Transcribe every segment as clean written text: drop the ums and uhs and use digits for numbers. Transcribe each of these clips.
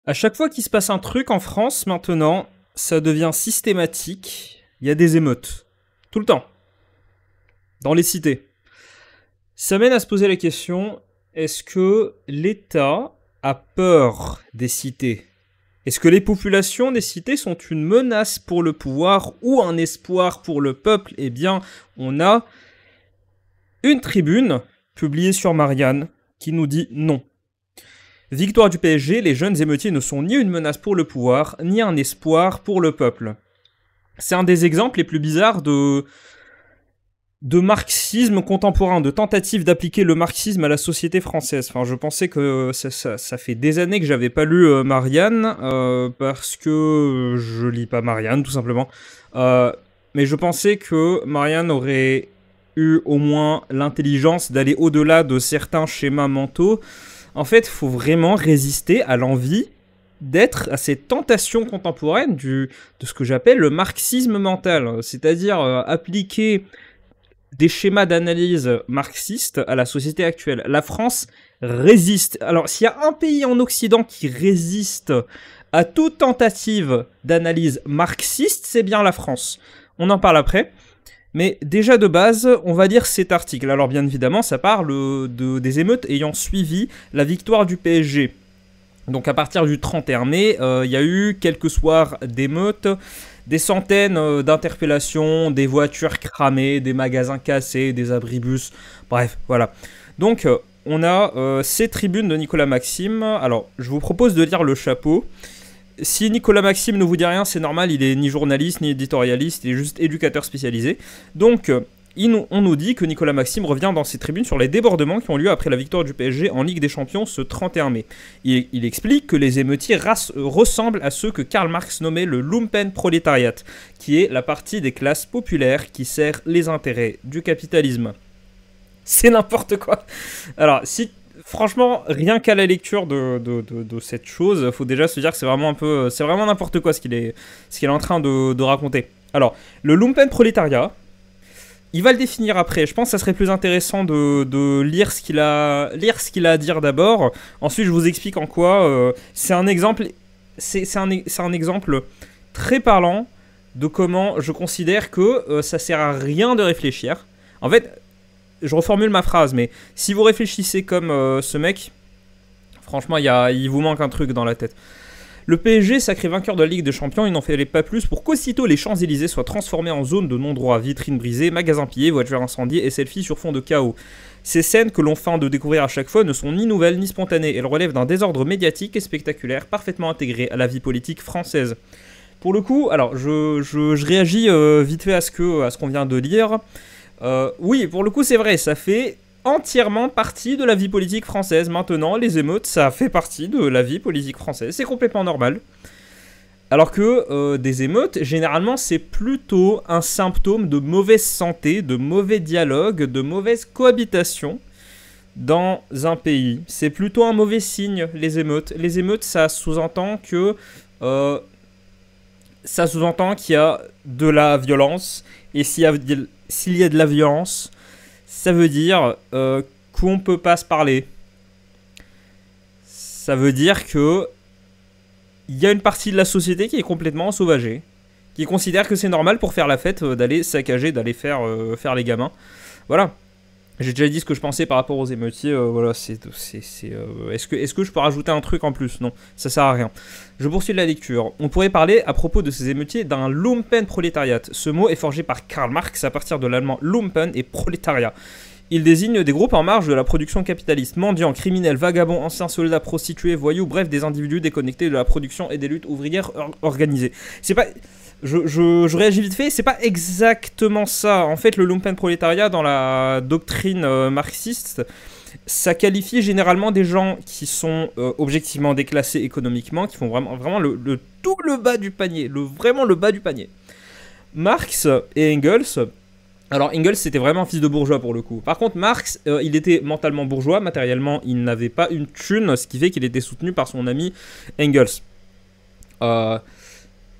À chaque fois qu'il se passe un truc en France, maintenant, ça devient systématique. Il y a des émeutes. Tout le temps. Dans les cités. Ça mène à se poser la question, est-ce que l'État a peur des cités? Est-ce que les populations des cités sont une menace pour le pouvoir ou un espoir pour le peuple? Eh bien, on a une tribune publiée sur Marianne qui nous dit non. Victoire du PSG, les jeunes émeutiers ne sont ni une menace pour le pouvoir, ni un espoir pour le peuple. C'est un des exemples les plus bizarres de marxisme contemporain, de tentative d'appliquer le marxisme à la société française. Enfin, je pensais que ça fait des années que j'avais pas lu Marianne, parce que je lis pas Marianne, tout simplement. Mais je pensais que Marianne aurait eu au moins l'intelligence d'aller au-delà de certains schémas mentaux. En fait, il faut vraiment résister à l'envie d'être à ces tentations contemporaines de ce que j'appelle le marxisme mental, c'est-à-dire appliquer des schémas d'analyse marxistes à la société actuelle. La France résiste. Alors, s'il y a un pays en Occident qui résiste à toute tentative d'analyse marxiste, c'est bien la France. On en parle après. Mais déjà de base, on va lire cet article. Alors bien évidemment, ça parle des émeutes ayant suivi la victoire du PSG. Donc à partir du 31 mai, il y a eu quelques soirs d'émeutes, des centaines d'interpellations, des voitures cramées, des magasins cassés, des abribus, bref, voilà. Donc on a ces tribunes de Nicolas Maxime. Alors je vous propose de lire le chapeau. Si Nicolas Maxime ne vous dit rien, c'est normal, il est ni journaliste, ni éditorialiste, il est juste éducateur spécialisé. Donc, on nous dit que Nicolas Maxime revient dans ses tribunes sur les débordements qui ont lieu après la victoire du PSG en Ligue des Champions ce 31 mai. Il explique que les émeutiers ressemblent à ceux que Karl Marx nommait le Lumpenproletariat, qui est la partie des classes populaires qui sert les intérêts du capitalisme. C'est n'importe quoi. Alors, franchement, rien qu'à la lecture de cette chose, faut déjà se dire que c'est vraiment n'importe quoi ce qu'il est en train de raconter. Alors, le Lumpenproletariat, il va le définir après. Je pense que ça serait plus intéressant de lire ce qu'il a à dire d'abord. Ensuite, je vous explique en quoi. C'est un exemple très parlant de comment je considère que ça sert à rien de réfléchir. En fait, je reformule ma phrase, mais si vous réfléchissez comme ce mec, franchement, il vous manque un truc dans la tête. Le PSG, sacré vainqueur de la Ligue des Champions, il n'en fallait pas plus pour qu'aussitôt les Champs-Élysées soient transformés en zone de non-droit, vitrines brisées, magasins pillés, voitures incendiées et selfies sur fond de chaos. Ces scènes que l'on feint de découvrir à chaque fois ne sont ni nouvelles ni spontanées, elles relèvent d'un désordre médiatique et spectaculaire parfaitement intégré à la vie politique française. Pour le coup, alors je réagis vite fait à ce qu'on vient de lire. Oui, pour le coup, c'est vrai, ça fait entièrement partie de la vie politique française. Maintenant, les émeutes, ça fait partie de la vie politique française. C'est complètement normal. Alors que des émeutes, généralement, c'est plutôt un symptôme de mauvaise santé, de mauvais dialogue, de mauvaise cohabitation dans un pays. C'est plutôt un mauvais signe, les émeutes. Les émeutes, ça sous-entend qu'il y a de la violence. Et s'il y a de la violence, ça veut dire qu'on ne peut pas se parler. Ça veut dire que il y a une partie de la société qui est complètement ensauvagée, qui considère que c'est normal pour faire la fête d'aller saccager, d'aller faire les gamins. Voilà. J'ai déjà dit ce que je pensais par rapport aux émeutiers. Voilà, est-ce que je peux rajouter un truc en plus? Non, ça sert à rien. Je poursuis la lecture. On pourrait parler, à propos de ces émeutiers, d'un Lumpenproletariat. Ce mot est forgé par Karl Marx à partir de l'allemand Lumpen et prolétariat. Il désigne des groupes en marge de la production capitaliste, mendiants, criminels, vagabonds, anciens soldats, prostituées, voyous, bref, des individus déconnectés de la production et des luttes ouvrières organisées. C'est pas... Je réagis vite fait, c'est pas exactement ça. En fait, le lumpenprolétariat, dans la doctrine marxiste, ça qualifie généralement des gens qui sont objectivement déclassés économiquement, qui font vraiment tout le bas du panier, vraiment le bas du panier. Marx et Engels... Alors Engels, c'était vraiment un fils de bourgeois pour le coup. Par contre, Marx, il était mentalement bourgeois, matériellement, il n'avait pas une thune, ce qui fait qu'il était soutenu par son ami Engels.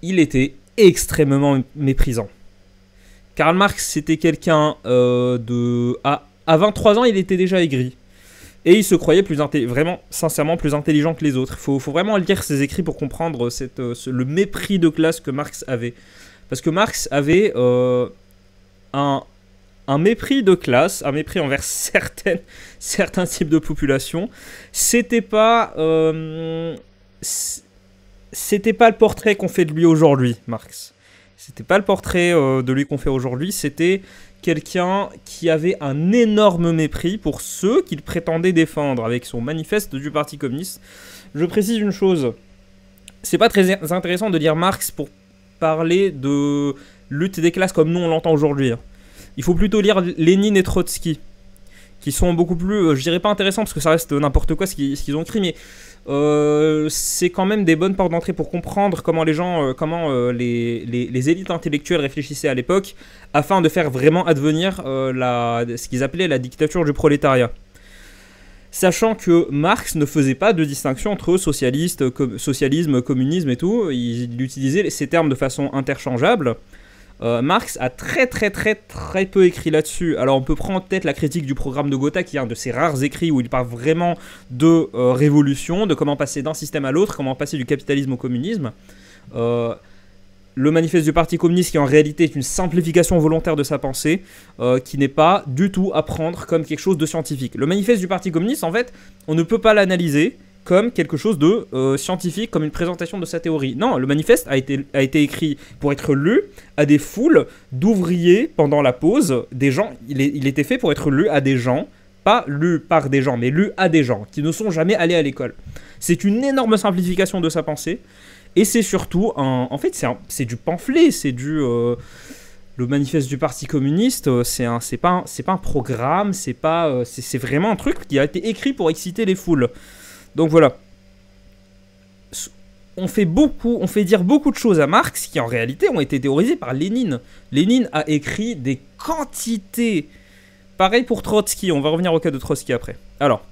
Il était extrêmement méprisant. Karl Marx, c'était quelqu'un à 23 ans, il était déjà aigri. Et il se croyait vraiment, sincèrement, plus intelligent que les autres. Faut vraiment lire ses écrits pour comprendre le mépris de classe que Marx avait. Parce que Marx avait un mépris de classe, un mépris envers certains types de population. C'était pas le portrait qu'on fait de lui aujourd'hui, Marx. C'était pas le portrait de lui qu'on fait aujourd'hui, c'était quelqu'un qui avait un énorme mépris pour ceux qu'il prétendait défendre avec son manifeste du Parti communiste. Je précise une chose, c'est pas très intéressant de lire Marx pour parler de lutte des classes comme nous on l'entend aujourd'hui. Il faut plutôt lire Lénine et Trotsky, qui sont beaucoup plus, je dirais pas intéressants parce que ça reste n'importe quoi ce qu'ils ont écrit, mais c'est quand même des bonnes portes d'entrée pour comprendre comment les gens, les élites intellectuelles réfléchissaient à l'époque, afin de faire vraiment advenir ce qu'ils appelaient la dictature du prolétariat. Sachant que Marx ne faisait pas de distinction entre socialisme, communisme et tout, il utilisait ces termes de façon interchangeable. Marx a très peu écrit là-dessus. Alors on peut prendre peut-être la critique du programme de Gotha, qui est un de ses rares écrits où il parle vraiment de révolution, de comment passer d'un système à l'autre, comment passer du capitalisme au communisme. Le manifeste du Parti communiste, qui en réalité est une simplification volontaire de sa pensée, qui n'est pas du tout à prendre comme quelque chose de scientifique. Le manifeste du Parti communiste, en fait, on ne peut pas l'analyser comme quelque chose de scientifique, comme une présentation de sa théorie. Non, le manifeste a été écrit pour être lu à des foules d'ouvriers pendant la pause. Des gens, il était fait pour être lu à des gens, pas lu par des gens, mais lu à des gens qui ne sont jamais allés à l'école. C'est une énorme simplification de sa pensée, et c'est surtout, en fait, c'est du pamphlet, c'est du... le manifeste du Parti communiste, c'est pas un programme, c'est vraiment un truc qui a été écrit pour exciter les foules. Donc voilà, on fait dire beaucoup de choses à Marx qui en réalité ont été théorisées par Lénine. Lénine a écrit des quantités. Pareil pour Trotsky, on va revenir au cas de Trotsky après. Alors,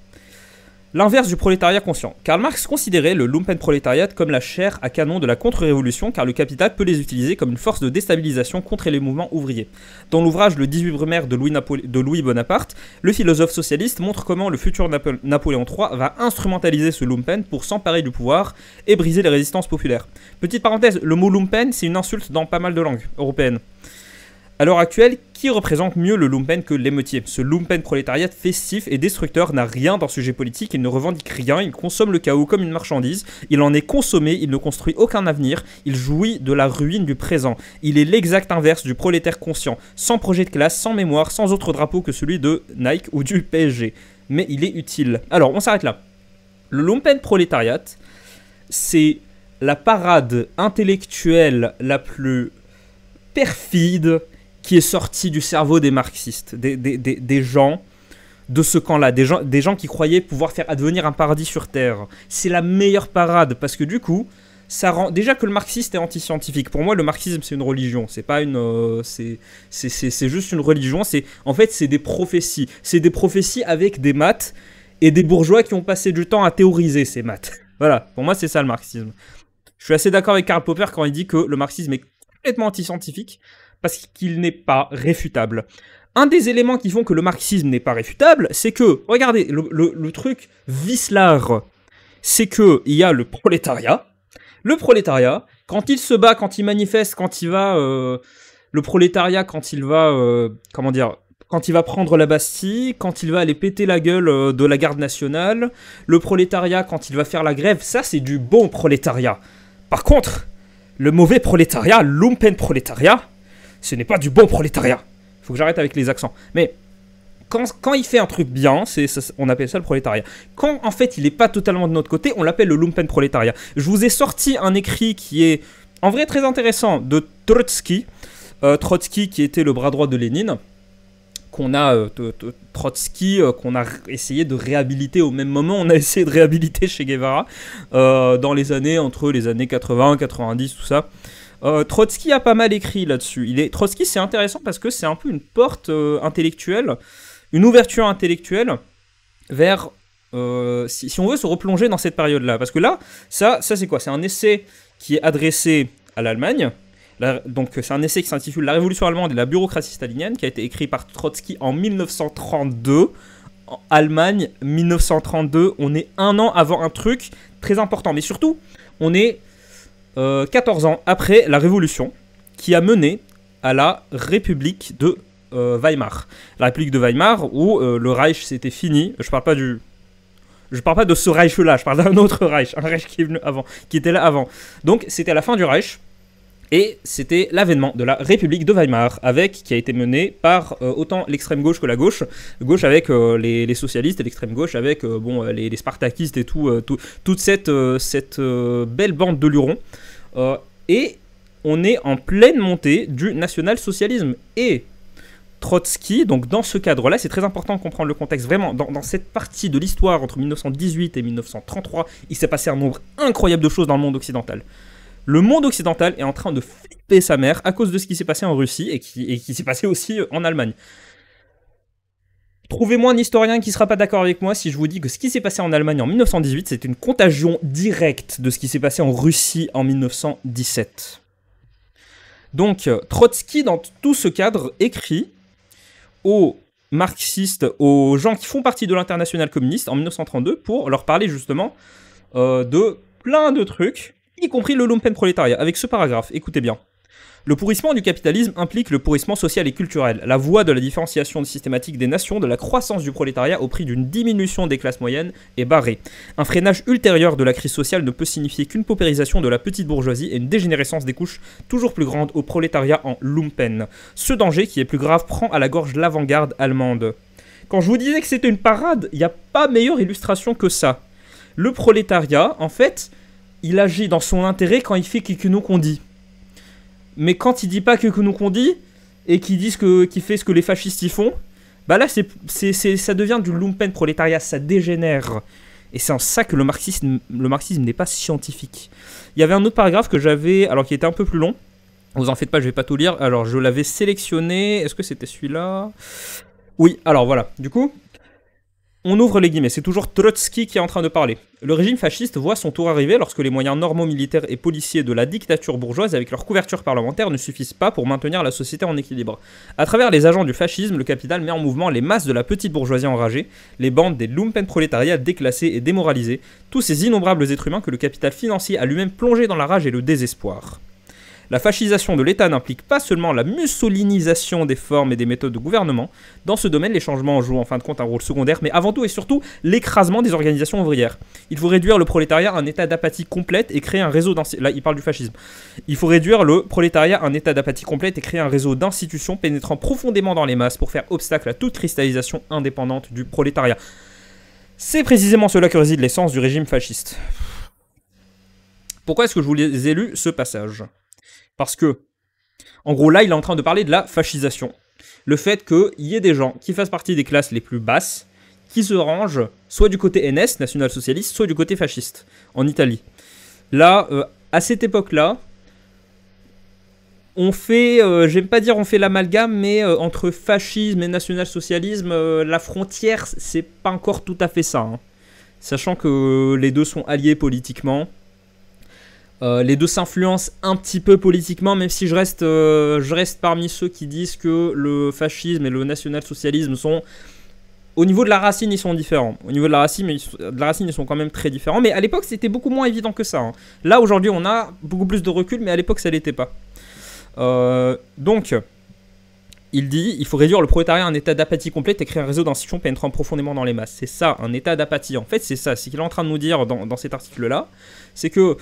l'inverse du prolétariat conscient. Karl Marx considérait le Lumpenprolétariat comme la chair à canon de la contre-révolution, car le capital peut les utiliser comme une force de déstabilisation contre les mouvements ouvriers. Dans l'ouvrage Le 18 Brumaire de Louis Bonaparte, le philosophe socialiste montre comment le futur Napoléon III va instrumentaliser ce lumpen pour s'emparer du pouvoir et briser les résistances populaires. Petite parenthèse, le mot lumpen, c'est une insulte dans pas mal de langues européennes. À l'heure actuelle, qui représente mieux le lumpen que l'émeutier? Ce lumpen prolétariat festif et destructeur n'a rien d'un sujet politique, il ne revendique rien, il consomme le chaos comme une marchandise, il en est consommé, il ne construit aucun avenir, il jouit de la ruine du présent. Il est l'exact inverse du prolétaire conscient, sans projet de classe, sans mémoire, sans autre drapeau que celui de Nike ou du PSG. Mais il est utile. Alors, on s'arrête là. Le lumpen prolétariat, c'est la parade intellectuelle la plus perfide qui est sorti du cerveau des marxistes, des gens de ce camp-là, des gens qui croyaient pouvoir faire advenir un paradis sur Terre. C'est la meilleure parade, parce que du coup, ça rend... Déjà que le marxiste est anti-scientifique. Pour moi, le marxisme, c'est une religion. C'est pas une... c'est juste une religion. En fait, c'est des prophéties. C'est des prophéties avec des maths et des bourgeois qui ont passé du temps à théoriser ces maths. Voilà, pour moi, c'est ça le marxisme. Je suis assez d'accord avec Karl Popper quand il dit que le marxisme est complètement anti-scientifique, parce qu'il n'est pas réfutable. Un des éléments qui font que le marxisme n'est pas réfutable, c'est que, regardez, le truc vicelard, c'est qu'il y a le prolétariat. Le prolétariat, quand il se bat, quand il manifeste, quand il va... le prolétariat, quand il va... quand il va prendre la Bastille, quand il va aller péter la gueule de la garde nationale, le prolétariat, quand il va faire la grève, ça, c'est du bon prolétariat. Par contre, le mauvais prolétariat, lumpenprolétariat, ce n'est pas du bon prolétariat. Faut que j'arrête avec les accents. Mais quand il fait un truc bien, on appelle ça le prolétariat. Quand en fait il n'est pas totalement de notre côté, on l'appelle le lumpenprolétariat. Je vous ai sorti un écrit qui est en vrai très intéressant de Trotsky. Trotsky qui était le bras droit de Lénine. Trotsky qu'on a essayé de réhabiliter au même moment. On a essayé de réhabiliter Che Guevara dans les années, entre les années 80, 90, tout ça. Trotsky a pas mal écrit là-dessus. Trotsky, c'est intéressant parce que c'est un peu une porte intellectuelle, une ouverture intellectuelle vers, si on veut se replonger dans cette période-là. Parce que là, ça c'est quoi? C'est un essai qui est adressé à l'Allemagne. Donc c'est un essai qui s'intitule La Révolution allemande et la bureaucratie stalinienne, qui a été écrit par Trotsky en 1932, en Allemagne, 1932, on est un an avant un truc très important. Mais surtout, on est 14 ans après la Révolution qui a mené à la République de Weimar. La République de Weimar où le Reich c'était fini. Je parle pas de ce Reich-là, je parle d'un autre Reich, un Reich qui est venu avant, qui était là avant. Donc c'était la fin du Reich. Et c'était l'avènement de la République de Weimar, qui a été menée par autant l'extrême gauche que la gauche. Gauche avec les socialistes et l'extrême gauche avec les spartakistes et toute cette belle bande de lurons. Et on est en pleine montée du national-socialisme. Et Trotsky, donc dans ce cadre-là, c'est très important de comprendre le contexte. Vraiment, dans cette partie de l'histoire entre 1918 et 1933, il s'est passé un nombre incroyable de choses dans le monde occidental. Le monde occidental est en train de flipper sa mère à cause de ce qui s'est passé en Russie et qui s'est passé aussi en Allemagne. Trouvez-moi un historien qui ne sera pas d'accord avec moi si je vous dis que ce qui s'est passé en Allemagne en 1918, c'est une contagion directe de ce qui s'est passé en Russie en 1917. Donc, Trotsky, dans tout ce cadre, écrit aux marxistes, aux gens qui font partie de l'internationale communiste en 1932 pour leur parler justement de plein de trucs, y compris le lumpenprolétariat, avec ce paragraphe, écoutez bien. Le pourrissement du capitalisme implique le pourrissement social et culturel, la voie de la différenciation systématique des nations, de la croissance du prolétariat au prix d'une diminution des classes moyennes est barrée. Un freinage ultérieur de la crise sociale ne peut signifier qu'une paupérisation de la petite bourgeoisie et une dégénérescence des couches toujours plus grande au prolétariat en lumpen. Ce danger, qui est plus grave, prend à la gorge l'avant-garde allemande. Quand je vous disais que c'était une parade, il n'y a pas meilleure illustration que ça. Le prolétariat, en fait, il agit dans son intérêt quand il fait nous qu'on dit. Mais quand il dit pas nous qu'on dit, et qu'il fait ce que les fascistes y font, bah là, ça devient du lumpen prolétariat, ça dégénère. Et c'est en ça que le marxisme n'est pas scientifique. Il y avait un autre paragraphe que j'avais, alors qui était un peu plus long. Vous en faites pas, je vais pas tout lire. Alors, je l'avais sélectionné. Est-ce que c'était celui-là ? Oui, alors voilà. Du coup, on ouvre les guillemets, c'est toujours Trotsky qui est en train de parler. Le régime fasciste voit son tour arriver lorsque les moyens normaux militaires et policiers de la dictature bourgeoise avec leur couverture parlementaire ne suffisent pas pour maintenir la société en équilibre. À travers les agents du fascisme, le capital met en mouvement les masses de la petite bourgeoisie enragée, les bandes des lumpenprolétariats déclassés et démoralisés, tous ces innombrables êtres humains que le capital financier a lui-même plongé dans la rage et le désespoir. La fascisation de l'État n'implique pas seulement la mussolinisation des formes et des méthodes de gouvernement. Dans ce domaine, les changements jouent en fin de compte un rôle secondaire, mais avant tout et surtout l'écrasement des organisations ouvrières. Il faut réduire le prolétariat à un état d'apathie complète et créer un réseau d'institutions. Là, il parle du fascisme. Il faut réduire le prolétariat à un état d'apathie complète et créer un réseau d'institutions pénétrant profondément dans les masses pour faire obstacle à toute cristallisation indépendante du prolétariat. C'est précisément cela que réside l'essence du régime fasciste. Pourquoi est-ce que je vous ai lu ce passage ? Parce que, en gros, là, il est en train de parler de la fascisation. Le fait qu'il y ait des gens qui fassent partie des classes les plus basses, qui se rangent soit du côté NS, national-socialiste, soit du côté fasciste, en Italie. Là, à cette époque-là, on fait, j'aime pas dire on fait l'amalgame, mais entre fascisme et national-socialisme, la frontière, c'est pas encore tout à fait ça. Hein. Sachant que les deux sont alliés politiquement. Les deux s'influencent un petit peu politiquement, même si je reste parmi ceux qui disent que le fascisme et le national-socialisme sont... Au niveau de la racine, ils sont différents. Au niveau de la racine, ils sont quand même très différents. Mais à l'époque, c'était beaucoup moins évident que ça. Hein. Là, aujourd'hui, on a beaucoup plus de recul, mais à l'époque, ça l'était pas. Donc, il dit, il faut réduire le prolétariat à un état d'apathie complète et créer un réseau d'institutions pénétrant profondément dans les masses. C'est ça, un état d'apathie. En fait, c'est ça. Ce qu'il est en train de nous dire dans cet article-là, c'est que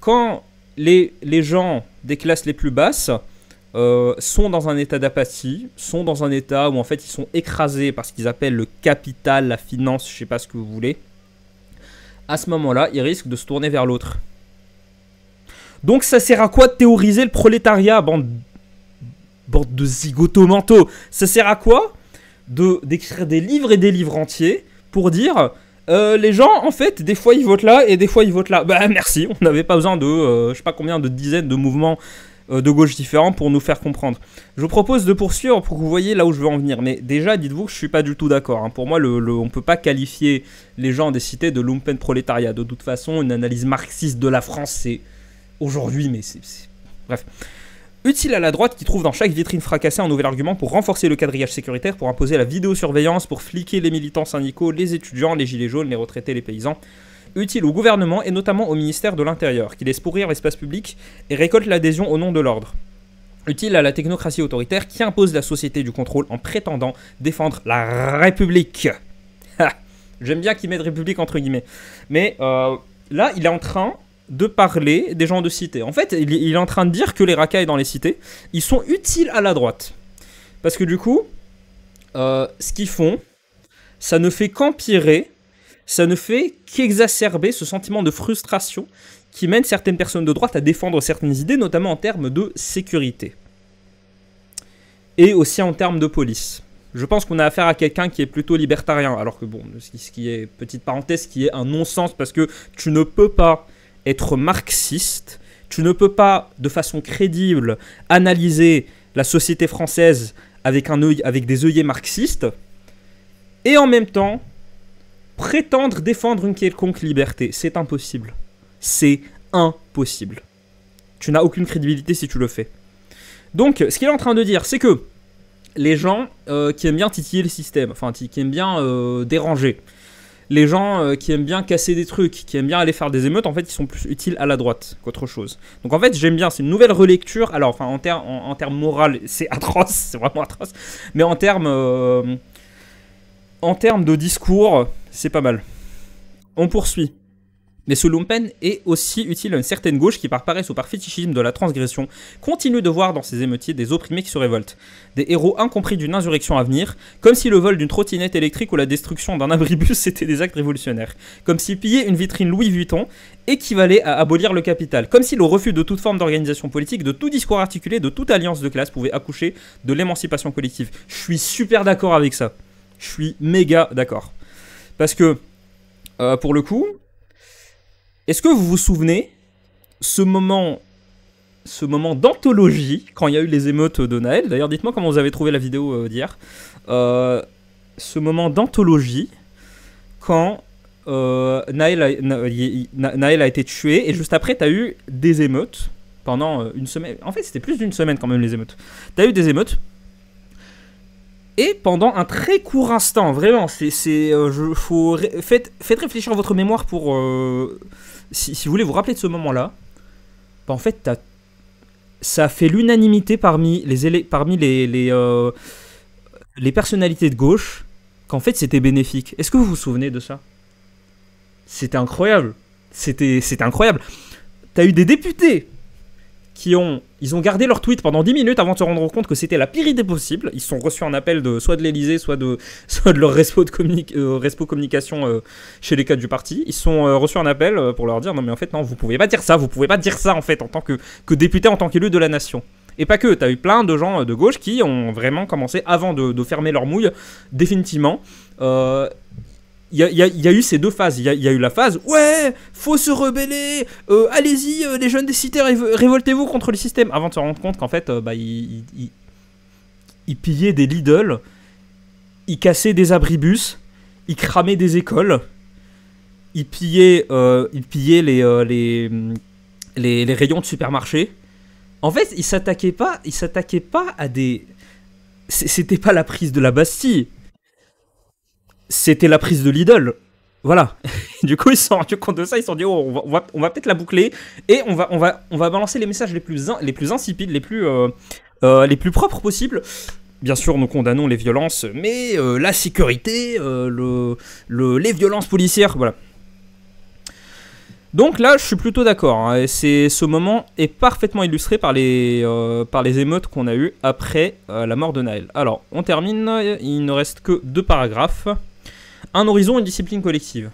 quand les gens des classes les plus basses sont dans un état d'apathie, sont dans un état où en fait ils sont écrasés par ce qu'ils appellent le capital, la finance, je sais pas ce que vous voulez, à ce moment-là, ils risquent de se tourner vers l'autre. Donc ça sert à quoi de théoriser le prolétariat, bande de zigoto-manteaux? Ça sert à quoi d'écrire des livres et des livres entiers pour dire... les gens, en fait, des fois ils votent là et des fois ils votent là. Bah merci, on n'avait pas besoin de, je sais pas combien de dizaines de mouvements de gauche différents pour nous faire comprendre. Je vous propose de poursuivre pour que vous voyez là où je veux en venir. Mais déjà, dites-vous que je suis pas du tout d'accord. Hein. Pour moi, on peut pas qualifier les gens des cités de lumpen prolétariat. De toute façon, une analyse marxiste de la France, c'est aujourd'hui, mais c'est... Bref. Utile à la droite qui trouve dans chaque vitrine fracassée un nouvel argument pour renforcer le quadrillage sécuritaire, pour imposer la vidéosurveillance, pour fliquer les militants syndicaux, les étudiants, les gilets jaunes, les retraités, les paysans. Utile au gouvernement et notamment au ministère de l'Intérieur, qui laisse pourrir l'espace public et récolte l'adhésion au nom de l'ordre. Utile à la technocratie autoritaire qui impose la société du contrôle en prétendant défendre la République. J'aime bien qu'il mette République entre guillemets. Mais là, il est en train de parler des gens de cité. En fait, il est en train de dire que les racailles dans les cités, ils sont utiles à la droite. Parce que du coup, ce qu'ils font, ça ne fait qu'empirer, ça ne fait qu'exacerber ce sentiment de frustration qui mène certaines personnes de droite à défendre certaines idées, notamment en termes de sécurité. Et aussi en termes de police. Je pense qu'on a affaire à quelqu'un qui est plutôt libertarien, alors que bon, ce qui est, petite parenthèse, qui est un non-sens, parce que tu ne peux pas être marxiste, tu ne peux pas, de façon crédible, analyser la société française avec des œillets marxistes, et en même temps, prétendre défendre une quelconque liberté. C'est impossible. C'est impossible. Tu n'as aucune crédibilité si tu le fais. Donc, ce qu'il est en train de dire, c'est que les gens qui aiment bien titiller le système, enfin, qui aiment bien déranger, les gens qui aiment bien casser des trucs, qui aiment bien aller faire des émeutes, en fait, ils sont plus utiles à la droite qu'autre chose. Donc, en fait, j'aime bien. C'est une nouvelle relecture. Alors, enfin, en termes moral, c'est atroce. C'est vraiment atroce. Mais en termes de discours, c'est pas mal. On poursuit. Mais ce lumpen est aussi utile à une certaine gauche qui, par paresse ou par fétichisme de la transgression, continue de voir dans ces émeutiers des opprimés qui se révoltent. Des héros incompris d'une insurrection à venir, comme si le vol d'une trottinette électrique ou la destruction d'un abribus étaient des actes révolutionnaires. Comme si piller une vitrine Louis Vuitton équivalait à abolir le capital. Comme si le refus de toute forme d'organisation politique, de tout discours articulé, de toute alliance de classe pouvait accoucher de l'émancipation collective. Je suis super d'accord avec ça. Je suis méga d'accord. Parce que, pour le coup... Est-ce que vous vous souvenez ce moment d'anthologie quand il y a eu les émeutes de Naël? D'ailleurs, dites-moi comment vous avez trouvé la vidéo d'hier. Ce moment d'anthologie quand Naël a été tué et juste après, tu as eu des émeutes pendant une semaine. En fait, c'était plus d'une semaine quand même les émeutes. Tu as eu des émeutes. Et pendant un très court instant, vraiment, faites réfléchir votre mémoire pour... si vous voulez vous rappeler de ce moment-là, bah en fait, ça a fait l'unanimité parmi les personnalités de gauche qu'en fait, c'était bénéfique. Est-ce que vous vous souvenez de ça? C'était incroyable. C'était incroyable. T'as eu des députés ils ont gardé leur tweet pendant 10 minutes avant de se rendre compte que c'était la pire idée possible. Ils sont reçus en appel soit de l'Elysée, soit de leur respo communication chez les cadres du parti. Ils sont reçus en appel pour leur dire non mais en fait non, vous pouvez pas dire ça en fait en tant que député, en tant qu'élu de la nation. Et pas que, t'as eu plein de gens de gauche qui ont vraiment commencé, avant de fermer leur mouille, définitivement... Il y a eu ces deux phases. Il y a eu la phase « Ouais, faut se rebeller, allez-y, les jeunes des cités, révoltez-vous contre le système » avant de se rendre compte qu'en fait, ils pillaient des Lidl, ils cassaient des abribus, ils cramaient des écoles, ils pillaient les rayons de supermarché. En fait, ils s'attaquaient pas à des... C'était pas la prise de la Bastille. C'était la prise de Lidl. Voilà. Du coup, ils se sont rendus compte de ça. Ils se sont dit, oh, on va peut-être la boucler. Et on va balancer les messages les plus insipides, les plus propres possibles. Bien sûr, nous condamnons les violences, mais la sécurité, les violences policières, voilà. Donc là, je suis plutôt d'accord. Hein, ce moment est parfaitement illustré par les émeutes qu'on a eues après la mort de Naël. Alors, on termine. Il ne reste que 2 paragraphes. Un horizon, une discipline collective.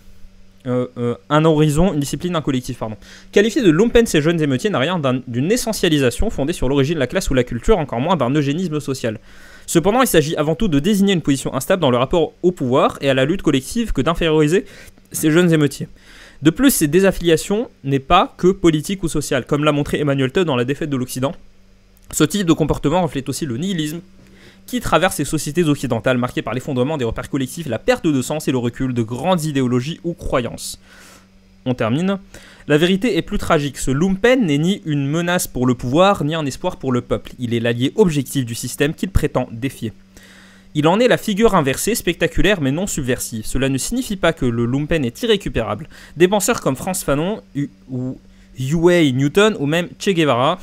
Un horizon, une discipline, un collectif, pardon. Qualifier de lumpen ces jeunes émeutiers n'a rien d'une essentialisation fondée sur l'origine, la classe ou la culture, encore moins d'un eugénisme social. Cependant, il s'agit avant tout de désigner une position instable dans le rapport au pouvoir et à la lutte collective que d'inférioriser ces jeunes émeutiers. De plus, cette désaffiliation n'est pas que politique ou sociale, comme l'a montré Emmanuel Todd dans La défaite de l'Occident. Ce type de comportement reflète aussi le nihilisme qui traverse les sociétés occidentales marquées par l'effondrement des repères collectifs, la perte de sens et le recul de grandes idéologies ou croyances. On termine. La vérité est plus tragique. Ce lumpen n'est ni une menace pour le pouvoir, ni un espoir pour le peuple. Il est l'allié objectif du système qu'il prétend défier. Il en est la figure inversée, spectaculaire mais non subversive. Cela ne signifie pas que le lumpen est irrécupérable. Des penseurs comme Frantz Fanon ou Huey Newton ou même Che Guevara,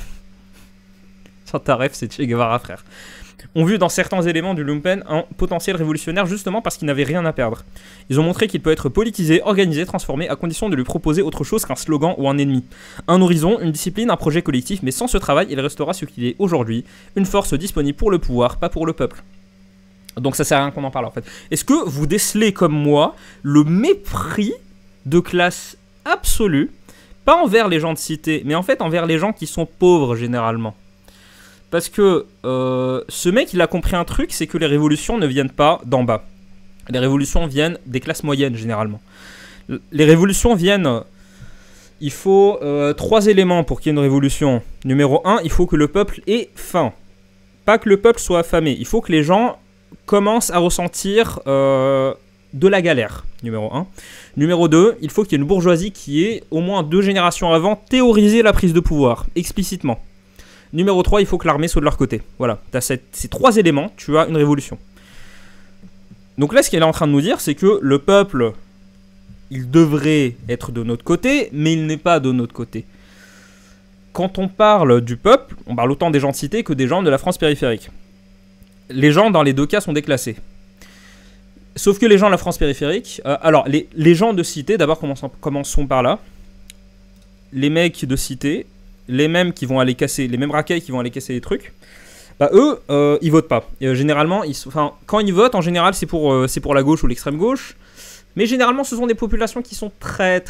sans ta ref, c'est Che Guevara frère, ont vu dans certains éléments du lumpen un potentiel révolutionnaire justement parce qu'ils n'avaient rien à perdre. Ils ont montré qu'il peut être politisé, organisé, transformé à condition de lui proposer autre chose qu'un slogan ou un ennemi. Un horizon, une discipline, un projet collectif, mais sans ce travail, il restera ce qu'il est aujourd'hui, une force disponible pour le pouvoir, pas pour le peuple. Donc ça sert à rien qu'on en parle en fait. Est-ce que vous décelez comme moi le mépris de classe absolu, pas envers les gens de cité, mais en fait envers les gens qui sont pauvres généralement? Parce que ce mec, il a compris un truc, c'est que les révolutions ne viennent pas d'en bas. Les révolutions viennent des classes moyennes, généralement. Les révolutions viennent... Il faut 3 éléments pour qu'il y ait une révolution. Numéro 1, il faut que le peuple ait faim. Pas que le peuple soit affamé. Il faut que les gens commencent à ressentir de la galère. Numéro 1. Numéro 2, il faut qu'il y ait une bourgeoisie qui ait, au moins 2 générations avant, théorisé la prise de pouvoir, explicitement. Numéro 3, il faut que l'armée soit de leur côté. Voilà, tu as ces 3 éléments, tu as une révolution. Donc là, ce qu'elle est en train de nous dire, c'est que le peuple, il devrait être de notre côté, mais il n'est pas de notre côté. Quand on parle du peuple, on parle autant des gens de cité que des gens de la France périphérique. Les gens, dans les 2 cas, sont déclassés. Sauf que les gens de la France périphérique... alors, les gens de cité, d'abord, commençons par là. Les mecs de cité... les mêmes qui vont aller casser, les mêmes racailles qui vont aller casser les trucs, bah eux, ils votent pas. Généralement, quand ils votent, en général, c'est pour la gauche ou l'extrême gauche. Mais généralement, ce sont des populations qui sont très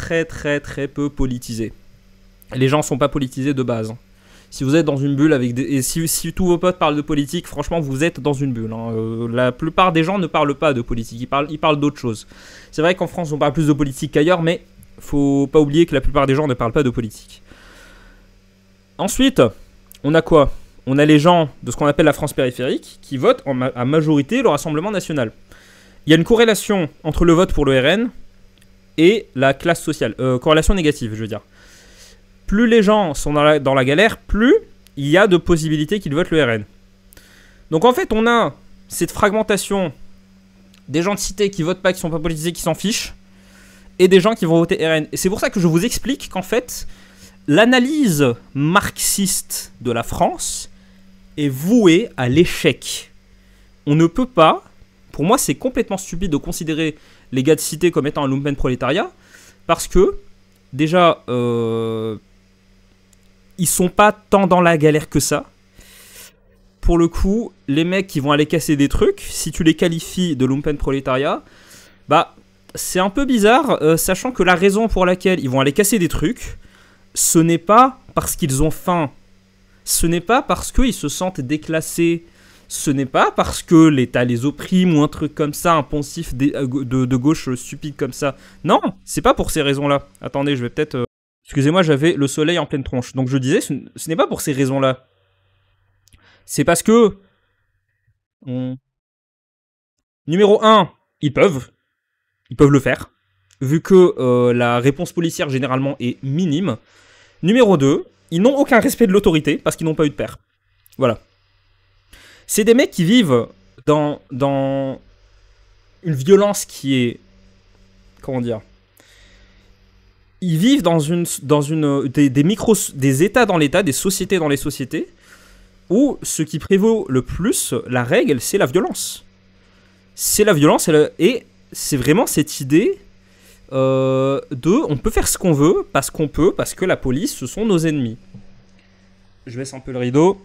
peu politisées. Les gens sont pas politisés de base. Si vous êtes dans une bulle avec et si tous vos potes parlent de politique, franchement, vous êtes dans une bulle. La plupart des gens ne parlent pas de politique, ils parlent d'autre chose. C'est vrai qu'en France, on parle plus de politique qu'ailleurs, mais faut pas oublier que la plupart des gens ne parlent pas de politique. Ensuite, on a quoi? On a les gens de ce qu'on appelle la France périphérique qui votent à majorité le Rassemblement national. Il y a une corrélation entre le vote pour le RN et la classe sociale. Corrélation négative, je veux dire. Plus les gens sont dans la galère, plus il y a de possibilités qu'ils votent le RN. Donc en fait, on a cette fragmentation des gens de cité qui votent pas, qui sont pas politisés, qui s'en fichent, et des gens qui vont voter RN. Et c'est pour ça que je vous explique qu'en fait... l'analyse marxiste de la France est vouée à l'échec. On ne peut pas, pour moi c'est complètement stupide de considérer les gars de cité comme étant un lumpen prolétariat, parce que déjà ils sont pas tant dans la galère que ça. Pour le coup, les mecs qui vont aller casser des trucs, si tu les qualifies de lumpen prolétariat, bah c'est un peu bizarre, sachant que la raison pour laquelle ils vont aller casser des trucs, ce n'est pas parce qu'ils ont faim, ce n'est pas parce qu'ils se sentent déclassés, ce n'est pas parce que l'État les opprime ou un truc comme ça, un poncif de gauche stupide comme ça. Non, c'est pas pour ces raisons-là. Attendez, je vais peut-être... Excusez-moi, j'avais le soleil en pleine tronche. Donc je disais, ce n'est pas pour ces raisons-là. C'est parce que... Numéro 1, ils peuvent le faire, vu que la réponse policière généralement est minime. Numéro 2, ils n'ont aucun respect de l'autorité parce qu'ils n'ont pas eu de père. Voilà. C'est des mecs qui vivent dans une violence qui est... Comment dire? Ils vivent dans des états dans l'état, des sociétés dans les sociétés, où ce qui prévaut le plus, la règle, c'est la violence. C'est la violence et c'est vraiment cette idée... on peut faire ce qu'on veut parce qu'on peut, parce que la police, ce sont nos ennemis. Je baisse un peu le rideau.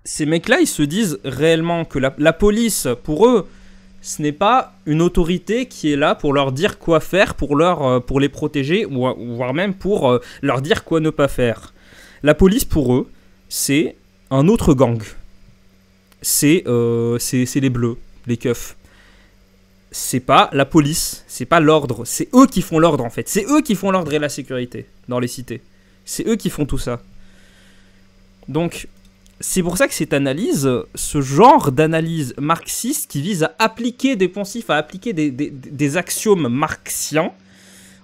Ces mecs-là, ils se disent réellement que la police, pour eux, ce n'est pas une autorité qui est là pour leur dire quoi faire, pour les protéger, voire même pour leur dire quoi ne pas faire. La police, pour eux, c'est un autre gang. C'est les bleus, les keufs. C'est pas la police, c'est pas l'ordre, c'est eux qui font l'ordre en fait. C'est eux qui font l'ordre et la sécurité dans les cités. C'est eux qui font tout ça. Donc, c'est pour ça que cette analyse, ce genre d'analyse marxiste qui vise à appliquer des poncifs, à appliquer des axiomes marxiens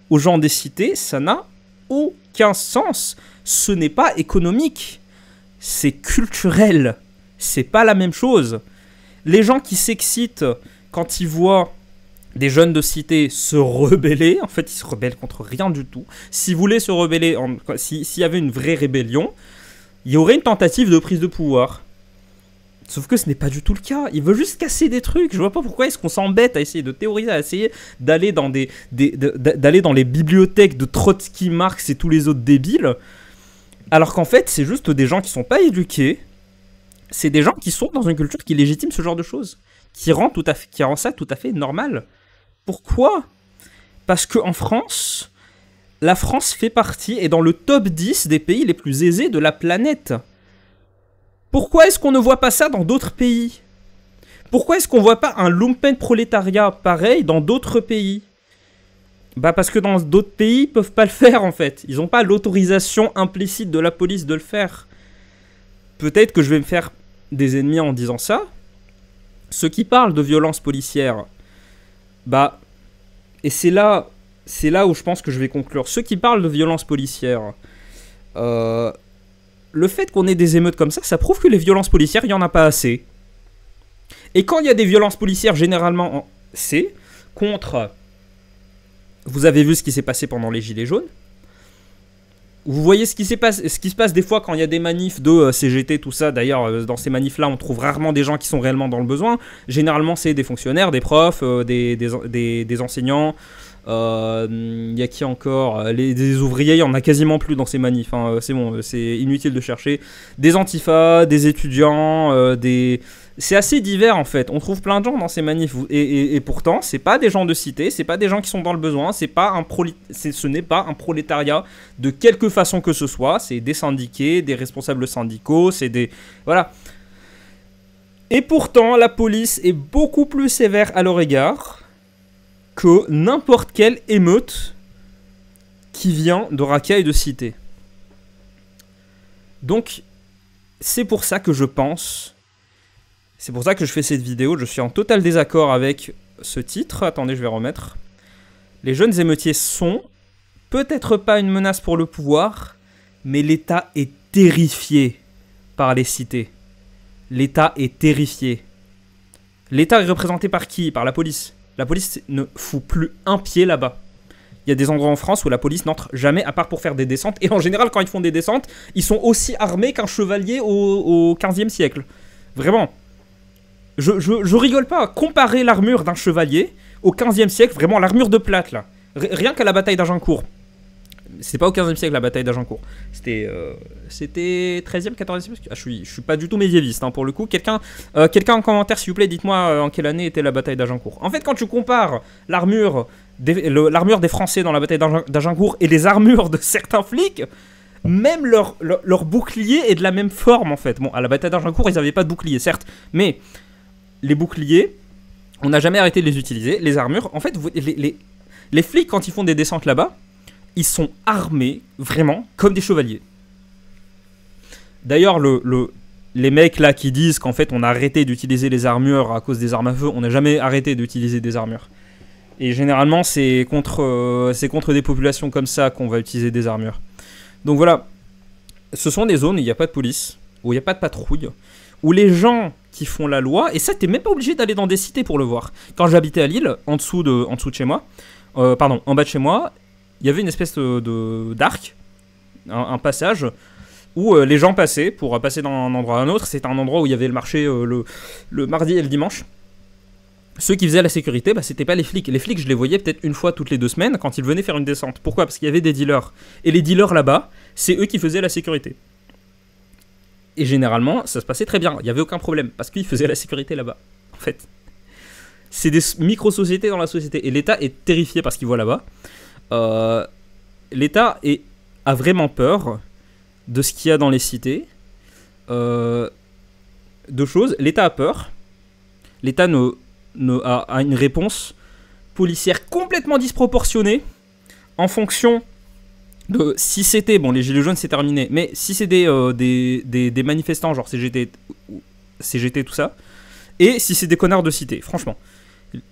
aux gens des cités, ça n'a aucun sens. Ce n'est pas économique, c'est culturel. C'est pas la même chose. Les gens qui s'excitent quand ils voient des jeunes de cité se rebeller, en fait, ils se rebellent contre rien du tout. S'ils voulaient se rebeller, s'il y avait une vraie rébellion, il y aurait une tentative de prise de pouvoir. Sauf que ce n'est pas du tout le cas. Ils veulent juste casser des trucs. Je vois pas pourquoi est-ce qu'on s'embête à essayer de théoriser, à essayer d'aller dans d'aller dans les bibliothèques de Trotsky, Marx et tous les autres débiles. Alors qu'en fait, c'est juste des gens qui sont pas éduqués. C'est des gens qui sont dans une culture qui légitime ce genre de choses. Qui rend ça tout à fait normal. Pourquoi ? Parce qu'en France, la France fait partie, est dans le top 10 des pays les plus aisés de la planète. Pourquoi est-ce qu'on ne voit pas ça dans d'autres pays ? Pourquoi est-ce qu'on ne voit pas un lumpen prolétariat pareil dans d'autres pays ? Bah parce que dans d'autres pays, ils peuvent pas le faire en fait. Ils n'ont pas l'autorisation implicite de la police de le faire. Peut-être que je vais me faire des ennemis en disant ça. Ceux qui parlent de violence policière, bah, et c'est là où je pense que je vais conclure. Ceux qui parlent de violence policière, le fait qu'on ait des émeutes comme ça prouve que les violences policières, il n'y en a pas assez. Et quand il y a des violences policières, généralement, c'est contre... Vous avez vu ce qui s'est passé pendant les Gilets jaunes. Vous voyez ce qui se passe des fois quand il y a des manifs de CGT, tout ça. D'ailleurs, dans ces manifs-là, on trouve rarement des gens qui sont réellement dans le besoin. Généralement, c'est des fonctionnaires, des profs, des enseignants. Il y a qui encore des ouvriers, il n'y en a quasiment plus dans ces manifs. Hein. C'est bon, c'est inutile de chercher. Des antifas, des étudiants, c'est assez divers en fait. On trouve plein de gens dans ces manifs. Et pourtant, c'est pas des gens de cité, c'est pas des gens qui sont dans le besoin, ce n'est pas un prolétariat de quelque façon que ce soit. C'est des syndiqués, des responsables syndicaux, c'est des... Voilà. Et pourtant, la police est beaucoup plus sévère à leur égard que n'importe quelle émeute qui vient de racailles de cité. Donc, c'est pour ça que je pense... C'est pour ça que je fais cette vidéo. Je suis en total désaccord avec ce titre. Attendez, je vais remettre. Les jeunes émeutiers sont peut-être pas une menace pour le pouvoir, mais l'État est terrifié par les cités. L'État est terrifié. L'État est représenté par qui ? Par la police. La police ne fout plus un pied là-bas. Il y a des endroits en France où la police n'entre jamais, à part pour faire des descentes. Et en général, quand ils font des descentes, ils sont aussi armés qu'un chevalier au 15e siècle. Vraiment. Je rigole pas. Comparer l'armure d'un chevalier au 15e siècle, vraiment l'armure de plate là. Rien qu'à la bataille d'Agincourt. C'était pas au 15e siècle la bataille d'Agincourt. C'était 13e, 14e siècle. Ah, je suis pas du tout médiéviste hein, pour le coup. Quelqu'un en commentaire s'il vous plaît, dites-moi en quelle année était la bataille d'Agincourt. En fait, quand tu compares l'armure des Français dans la bataille d'Agincourt et les armures de certains flics, même leur bouclier est de la même forme en fait. Bon, à la bataille d'Agincourt, ils avaient pas de bouclier certes, mais les boucliers, on n'a jamais arrêté de les utiliser. Les armures, en fait, les flics, quand ils font des descentes là-bas, ils sont armés, vraiment, comme des chevaliers. D'ailleurs, les mecs là qui disent qu'en fait, on a arrêté d'utiliser les armures à cause des armes à feu, on n'a jamais arrêté d'utiliser des armures. Et généralement, c'est contre des populations comme ça qu'on va utiliser des armures. Donc voilà, ce sont des zones où il n'y a pas de police, où il n'y a pas de patrouille, où les gens qui font la loi, et ça t'es même pas obligé d'aller dans des cités pour le voir. Quand j'habitais à Lille, en dessous de chez moi, en bas de chez moi, il y avait une espèce d'arc, un passage, où les gens passaient pour passer d'un endroit à un autre. C'était un endroit où il y avait le marché le mardi et le dimanche. Ceux qui faisaient la sécurité, bah, c'était pas les flics. Les flics, je les voyais peut-être une fois toutes les 2 semaines quand ils venaient faire une descente. Pourquoi ? Parce qu'il y avait des dealers. Et les dealers là-bas, c'est eux qui faisaient la sécurité. Et généralement, ça se passait très bien. Il n'y avait aucun problème. Parce qu'ils faisaient la sécurité là-bas. En fait, c'est des micro-sociétés dans la société. Et l'État est terrifié par ce qu'il voit là-bas. L'État a vraiment peur de ce qu'il y a dans les cités. 2 choses. L'État a peur. L'État a une réponse policière complètement disproportionnée en fonction de si c'était, bon les gilets jaunes c'est terminé, mais si c'est des manifestants genre CGT tout ça, et si c'est des connards de cité, franchement.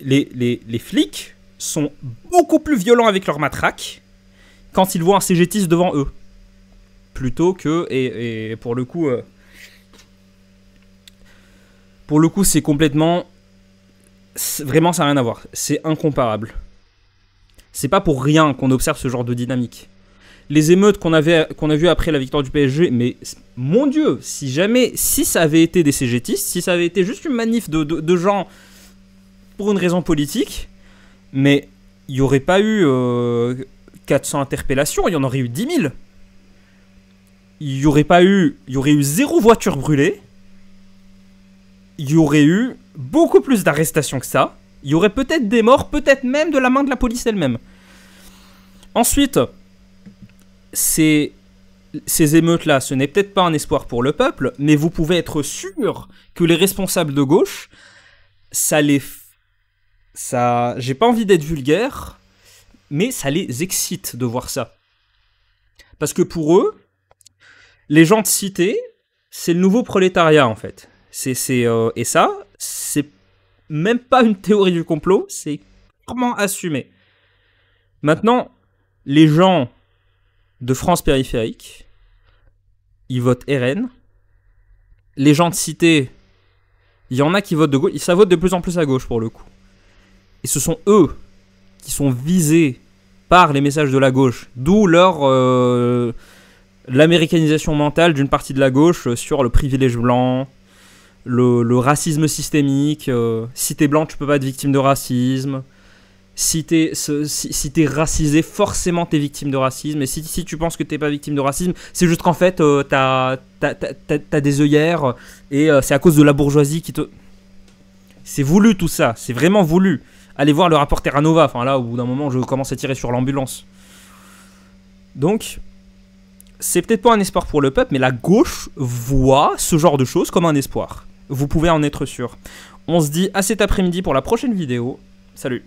Les flics sont beaucoup plus violents avec leur matraque quand ils voient un cégétiste devant eux. Plutôt que... Et pour le coup... c'est complètement... Vraiment, ça n'a rien à voir. C'est incomparable. C'est pas pour rien qu'on observe ce genre de dynamique. Les émeutes qu'on a vues après la victoire du PSG, mais mon Dieu, si ça avait été des cégétistes, si ça avait été juste une manif de gens pour une raison politique, mais il n'y aurait pas eu 400 interpellations, il y en aurait eu 10 000. Il y aurait eu 0 voiture brûlée. Il y aurait eu beaucoup plus d'arrestations que ça. Il y aurait peut-être des morts, peut-être même de la main de la police elle-même. Ensuite, ces émeutes-là, ce n'est peut-être pas un espoir pour le peuple, mais vous pouvez être sûr que les responsables de gauche, j'ai pas envie d'être vulgaire, mais ça les excite de voir ça. Parce que pour eux, les gens de cité, c'est le nouveau prolétariat en fait. Et ça, c'est même pas une théorie du complot, c'est clairement assumé. Maintenant, les gens de France périphérique, ils votent RN. Les gens de cité, il y en a qui votent de gauche, ça vote de plus en plus à gauche pour le coup. Et ce sont eux qui sont visés par les messages de la gauche, d'où l'américanisation mentale d'une partie de la gauche sur le privilège blanc, le racisme systémique. Si t'es blanc, tu peux pas être victime de racisme. Si t'es racisé, forcément t'es victime de racisme. Et si tu penses que t'es pas victime de racisme, c'est juste qu'en fait t'as des œillères et c'est à cause de la bourgeoisie qui te... C'est voulu tout ça, c'est vraiment voulu. Allez voir le rapport Terra Nova, enfin là au bout d'un moment je commence à tirer sur l'ambulance. Donc, c'est peut-être pas un espoir pour le peuple, mais la gauche voit ce genre de choses comme un espoir. Vous pouvez en être sûr. On se dit à cet après-midi pour la prochaine vidéo. Salut.